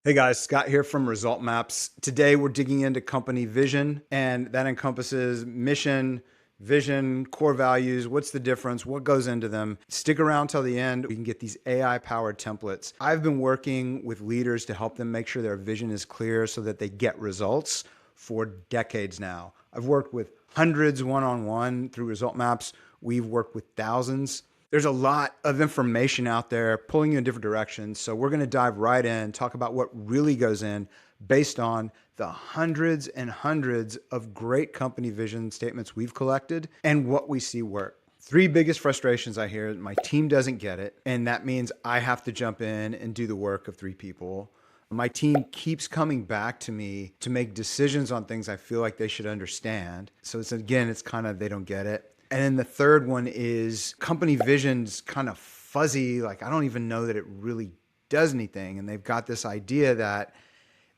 Hey guys, Scott here from ResultMaps. Today we're digging into company vision, and that encompasses mission, vision, core values. What's the difference? What goes into them? Stick around till the end. We can get these AI powered templates. I've been working with leaders to help them make sure their vision is clear so that they get results for decades now. I've worked with hundreds one-on-one through ResultMaps. We've worked with thousands. There's a lot of information out there pulling you in different directions. So we're going to dive right in, talk about what really goes in based on the hundreds and hundreds of great company vision statements we've collected and what we see work. Three biggest frustrations I hear: my team doesn't get it, and that means I have to jump in and do the work of three people. My team keeps coming back to me to make decisions on things I feel like they should understand. So it's kind of, they don't get it. And then the third one is company vision's kind of fuzzy. Like, I don't even know that it really does anything. And they've got this idea that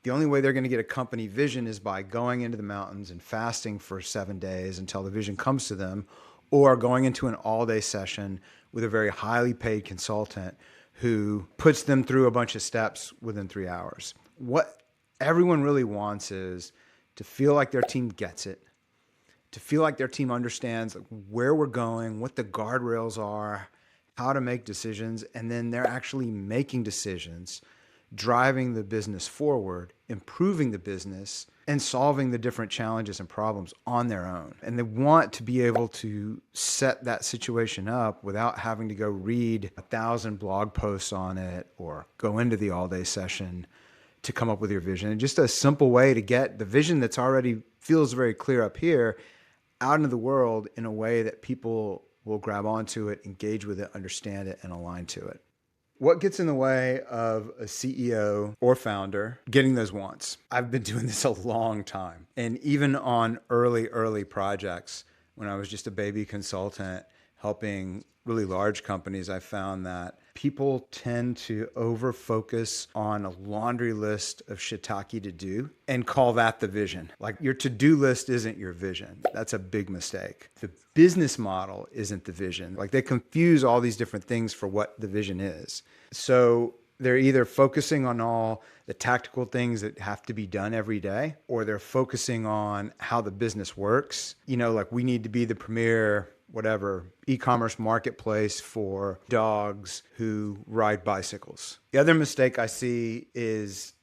the only way they're going to get a company vision is by going into the mountains and fasting for 7 days until the vision comes to them, or going into an all-day session with a very highly paid consultant who puts them through a bunch of steps within 3 hours. What everyone really wants is to feel like their team gets it, to feel like their team understands where we're going, what the guardrails are, how to make decisions, and then they're actually making decisions, driving the business forward, improving the business, and solving the different challenges and problems on their own. And they want to be able to set that situation up without having to go read 1,000 blog posts on it or go into the all-day session to come up with your vision. And just a simple way to get the vision that's already feels very clear up here out into the world in a way that people will grab onto it, engage with it, understand it, and align to it. What gets in the way of a CEO or founder getting those wants? I've been doing this a long time. And even on early projects, when I was just a baby consultant helping really large companies, I found that people tend to over focus on a laundry list of shiitake to do and call that the vision. Like, your to-do list isn't your vision. That's a big mistake. The business model isn't the vision. Like, they confuse all these different things for what the vision is. So they're either focusing on all the tactical things that have to be done every day, or they're focusing on how the business works. You know, like, we need to be the premier whatever e-commerce marketplace for dogs who ride bicycles. The other mistake I see is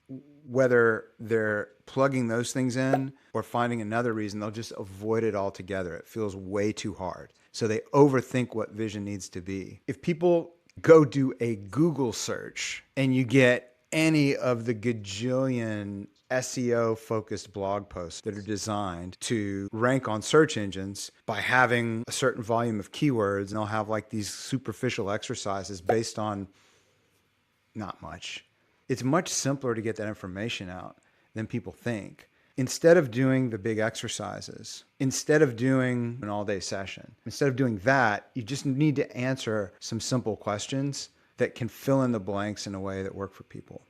whether they're plugging those things in or finding another reason, they'll just avoid it altogether. It feels way too hard. So they overthink what vision needs to be. If people go do a Google search and you get any of the gajillion SEO focused blog posts that are designed to rank on search engines by having a certain volume of keywords, and they'll have like these superficial exercises based on not much. It's much simpler to get that information out than people think. Instead of doing the big exercises, instead of doing an all-day session, instead of doing that, you just need to answer some simple questions that can fill in the blanks in a way that work for people.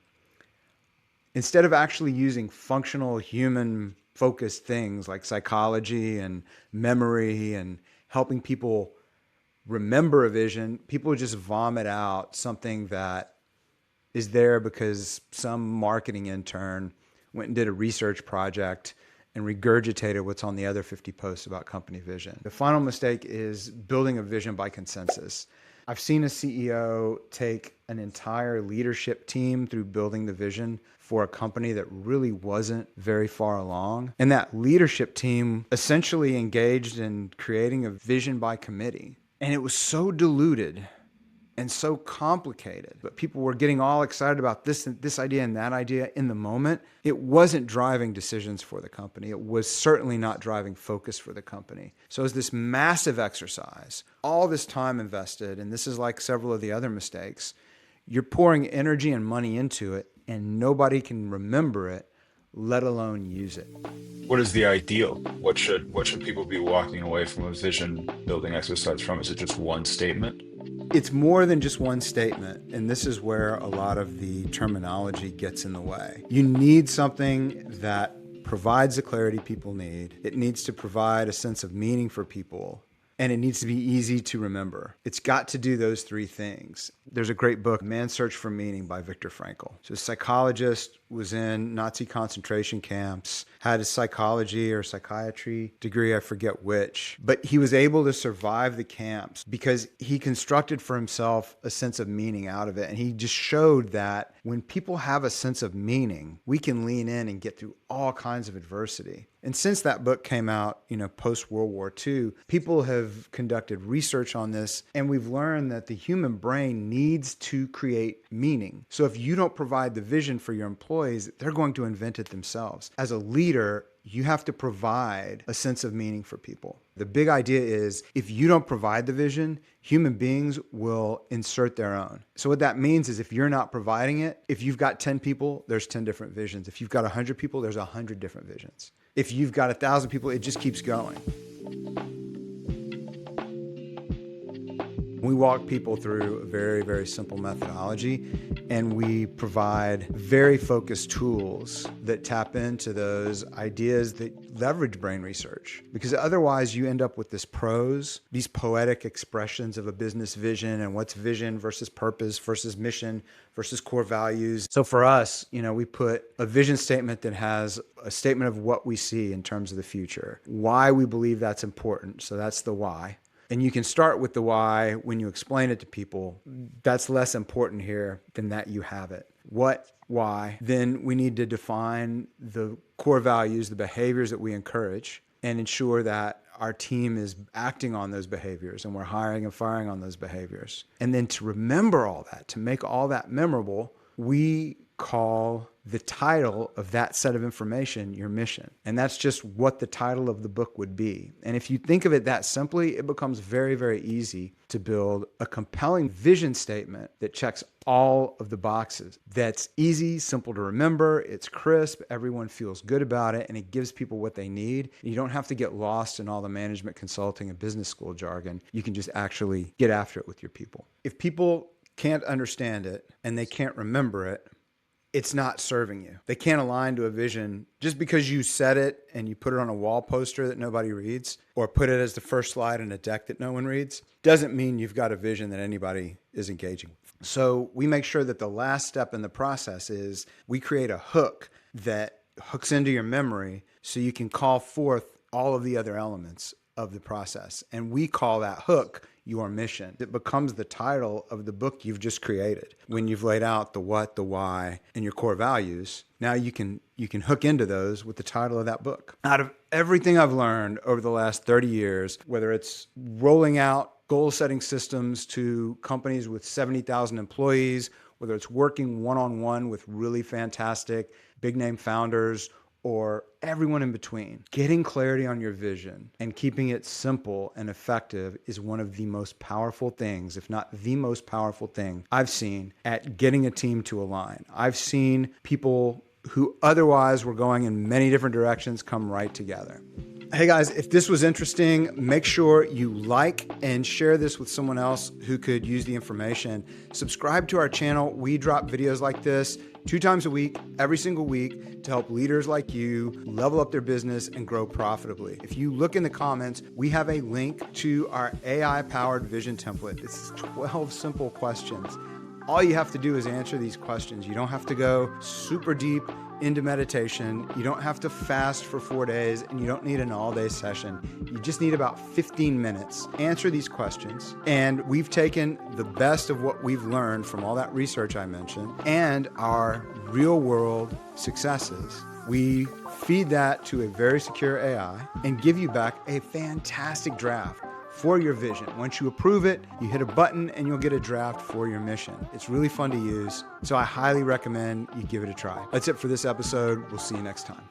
Instead of actually using functional human focused things like psychology and memory and helping people remember a vision, people just vomit out something that is there because some marketing intern went and did a research project and regurgitated what's on the other 50 posts about company vision. The final mistake is building a vision by consensus. I've seen a CEO take an entire leadership team through building the vision for a company that really wasn't very far along. And that leadership team essentially engaged in creating a vision by committee. And it was so diluted and so complicated, but people were getting all excited about this idea and that idea in the moment. It wasn't driving decisions for the company. It was certainly not driving focus for the company. So it was this massive exercise, all this time invested, and this is like several of the other mistakes. You're pouring energy and money into it, and nobody can remember it, let alone use it. What is the ideal? What should people be walking away from a vision building exercise from? Is it just one statement? It's more than just one statement, and this is where a lot of the terminology gets in the way. You need something that provides the clarity people need. It needs to provide a sense of meaning for people. and it needs to be easy to remember. It's got to do those three things. There's a great book, Man's Search for Meaning by Viktor Frankl. So a psychologist was in Nazi concentration camps, had a psychology or psychiatry degree, I forget which, but he was able to survive the camps because he constructed for himself a sense of meaning out of it. And he just showed that when people have a sense of meaning, we can lean in and get through all kinds of adversity. And since that book came out, post World War II, people have conducted research on this, and we've learned that the human brain needs to create meaning. So if you don't provide the vision for your employees, they're going to invent it themselves. As a leader, you have to provide a sense of meaning for people. The big idea is if you don't provide the vision, human beings will insert their own. So what that means is if you're not providing it, if you've got 10 people, there's 10 different visions. If you've got 100 people, there's 100 different visions. If you've got 1,000 people, it just keeps going. We walk people through a very, very simple methodology, and we provide very focused tools that tap into those ideas that leverage brain research. Because otherwise you end up with this prose, these poetic expressions of a business vision and what's vision versus purpose versus mission versus core values. So for us, we put a vision statement that has a statement of what we see in terms of the future, why we believe that's important. So that's the why. And you can start with the why when you explain it to people. That's less important here than that you have it. What, why? Then we need to define the core values, the behaviors that we encourage, and ensure that our team is acting on those behaviors and we're hiring and firing on those behaviors. And then to remember all that, to make all that memorable, we call the title of that set of information your mission. And that's just what the title of the book would be. And if you think of it that simply, it becomes very, very easy to build a compelling vision statement that checks all of the boxes. That's easy, simple to remember, it's crisp, everyone feels good about it, and it gives people what they need. You don't have to get lost in all the management consulting and business school jargon. You can just actually get after it with your people. If people can't understand it and they can't remember it, it's not serving you. They can't align to a vision just because you said it and you put it on a wall poster that nobody reads or put it as the first slide in a deck that no one reads. Doesn't mean you've got a vision that anybody is engaging with. So we make sure that the last step in the process is we create a hook that hooks into your memory so you can call forth all of the other elements of the process. And we call that hook your mission. It becomes the title of the book you've just created. When you've laid out the what, the why, and your core values, now you can hook into those with the title of that book. Out of everything I've learned over the last 30 years, whether it's rolling out goal-setting systems to companies with 70,000 employees, whether it's working one-on-one with really fantastic big-name founders, or everyone in between. Getting clarity on your vision and keeping it simple and effective is one of the most powerful things, if not the most powerful thing I've seen at getting a team to align. I've seen people who otherwise were going in many different directions come right together. Hey guys, if this was interesting, make sure you like and share this with someone else who could use the information. Subscribe to our channel. We drop videos like this 2 times a week, every single week, to help leaders like you level up their business and grow profitably. If you look in the comments, we have a link to our AI-powered vision template. This is 12 simple questions. All you have to do is answer these questions. You don't have to go super deep into meditation. You don't have to fast for 4 days, and you don't need an all-day session. You just need about 15 minutes. Answer these questions, and we've taken the best of what we've learned from all that research I mentioned and our real-world successes. We feed that to a very secure AI and give you back a fantastic draft for your vision. Once you approve it, you hit a button and you'll get a draft for your mission. It's really fun to use, so I highly recommend you give it a try. That's it for this episode. We'll see you next time.